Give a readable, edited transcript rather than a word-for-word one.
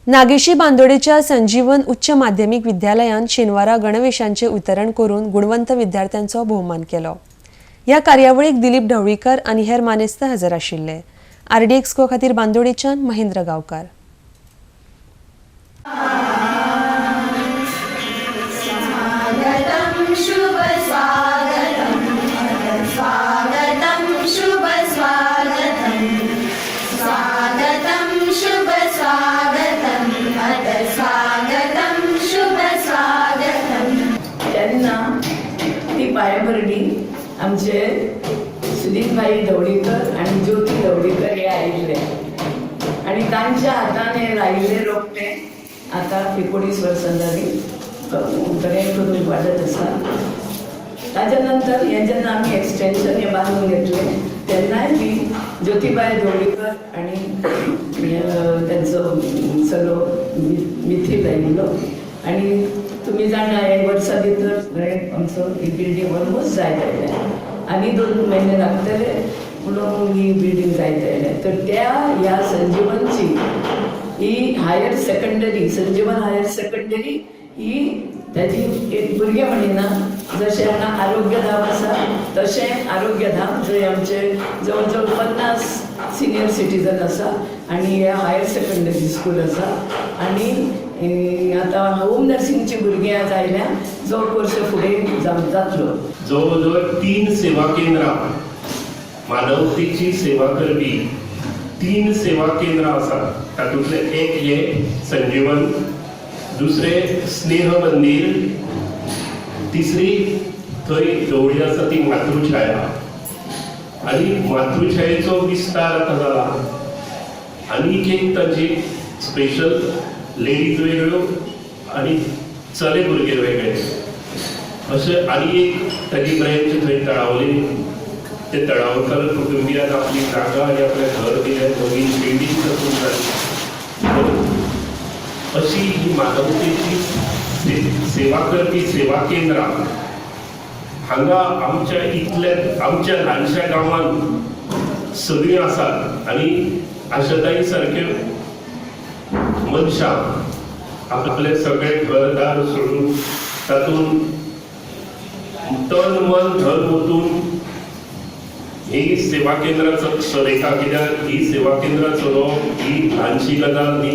नागेशी बांदोडेच्या संजीवन उच्च माध्यमिक विद्यालयान शेनवारा गणवेशांचे वितरण करून गुणवंत विद्यार्थ्यांचो भोवमान केलो। ह्या कार्यावळीक दिलीप ढवळीकर आणि हेर मानेस्त हजर आशिल्ले। आरडी एक्सको खातीर बांदोडेच्यान महेंद्र गांवकार। ती पायाभरणी आमचे सुदीप भाई ढवळीकर आणि ज्योती ढवळीकर हे आयिल्ले आणि तांच्या हातान हे राहिल्ले रोपटे आता 19 वर्सां जाली बरें करून वाडत आसा। ताच्या नंतर हे जेन्ना आमी एक्सटेंशन हे बांदून घेतले तेन्नाय बी ज्योतिबाई ढवळीकर आणि त्यांचो सगळो मिथी लायिल्लो आणि तुम्ही जाणा 1 वर्सा भितर आमचो ही बिल्डींग ऑलमोस्ट जायत आयल्या आनी 2 महिने लागतले म्हणून ही बिल्डींग जायत आयल्या। तर त्या ह्या संजीवनची ही हायर सेकंडरी संजीवन हायर सेकंडरी ही त्याची एक भुरगे म्हणिना जशें हांगा आरोग्यधाम आसा तशें आरोग्यधाम जंय आमचे जवळ जवळ 50 सिनियर सिटीजन आसा आणि हे हायर सेकंडरी स्कूल आसा आणि आता होम नर्सिंगची भुरगीं आज आयल्या जो कोर्स फुडें जातलो। जवळ जवळ 3 सेवा केंद्रां मानवतेची सेवा करपी 3 सेवा केंद्रां आसात। तातूंतले एक हे संजीवन, दुसरे स्नेह मंदिर, तिसरी थंय ढवळी आसा ती मातृछाया आणि मातृछायेचो विस्तार आता जाला आनी एक ताची स्पेशल लेडीज वेगळ्यो आणि चले भुरगे वेगळे अशें आनी एक ताची ब्रँच थंय तळावली। ते तळावकर कुटुंबियान आपली जागा आनी आपलें घर दिलें, नवीन बिल्डींग करून जाली। अशी ही मानवतेची सेवा करपी सेवा केंद्रां हांगा आमच्या इतल्या आमच्या ल्हानशा गांवांत सगळीं आसात आणि आशाताई सारके मनशां आपले सगळे घरदार सोडून तातूंत तन मन धन ओतून ही सेवा केंद्रां चलयता। कित्याक ही सेवा केंद्रां चलोवप ही ल्हानशी गजाल न्ही।